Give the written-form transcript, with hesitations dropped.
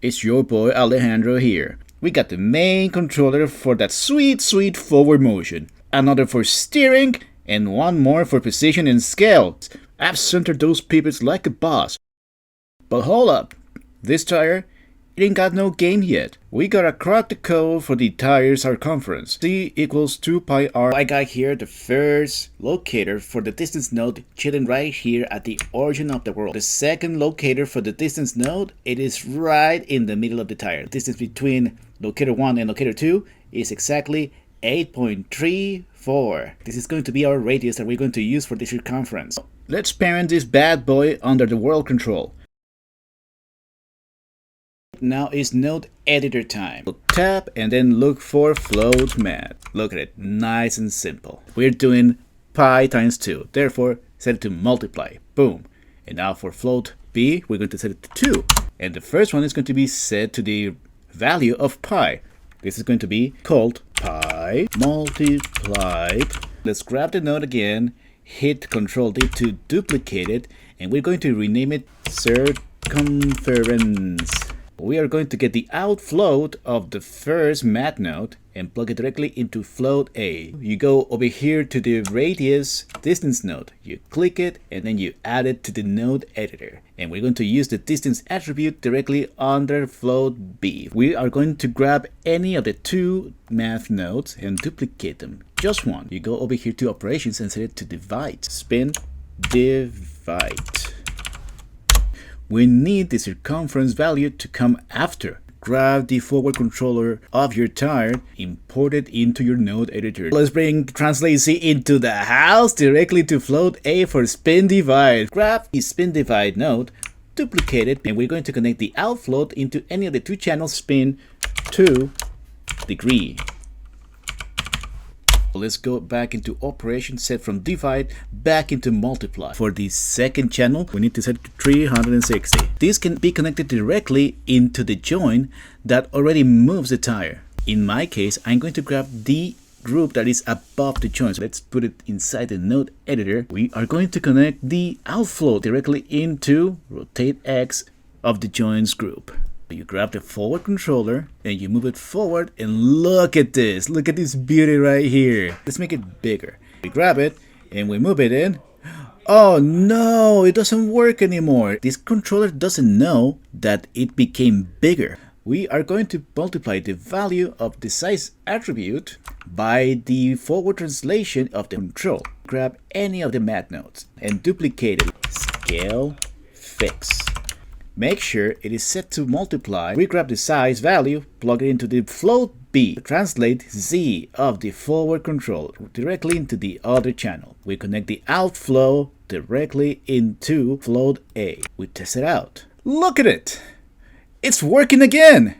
It's your boy Alejandro here. We got the main controller for that sweet forward motion, another for steering, and one more for position and scale. I've centered those pivots like a boss. But hold up, this tire, it ain't got no game yet. We gotta crack the code for the tire circumference. C equals 2 pi r. I got here the first locator for the distance node chilling right here at the origin of the world. The second locator for the distance node, it is right in the middle of the tire. The distance between locator 1 and locator 2 is exactly 8.34. This is going to be our radius that we're going to use for the circumference. Let's parent this bad boy under the world control. Now is node editor time. Tap and then look for float math. Look at it, nice and simple. We're doing pi times 2, therefore set it to multiply. Boom. And now for float b, we're going to set it to 2. And the first one is going to be set to the value of pi. This is going to be called pi multiplied. Let's grab the node again, hit Ctrl D to duplicate it, and we're going to rename it circumference. We are going to get the outfloat of the first math node and plug it directly into float A. You go over here to the radius distance node, you click it, and then you add it to the node editor. And we're going to use the distance attribute directly under float B. We are going to grab any of the two math nodes and duplicate them. Just one. You go over here to operations and set it to divide. Spin divide. We need the circumference value to come after. Grab the forward controller of your tire, import it into your node editor. Let's bring Translate Z into the house directly to float A for spin divide. Grab the spin divide node, duplicate it, and we're going to connect the outfloat into any of the two channels spin 2 degree. Let's go back into operation, set from divide back into multiply. For the second channel, we need to set it to 360. This can be connected directly into the joint that already moves the tire. In my case, I'm going to grab the group that is above the joint. So let's put it inside the node editor. We are going to connect the outflow directly into rotate X of the joints group. You grab the forward controller and you move it forward, and look at this. Look at this beauty right here. Let's make it bigger. We grab it and we move it in. Oh no, it doesn't work anymore. This controller doesn't know that it became bigger. We are going to multiply the value of the size attribute by the forward translation of the control. Grab any of the math nodes and duplicate it. Scale, fix. Make sure it is set to multiply. We grab the size value, plug it into the float B. Translate Z of the forward control directly into the other channel. We connect the outflow directly into float A. We test it out. Look at it! It's working again!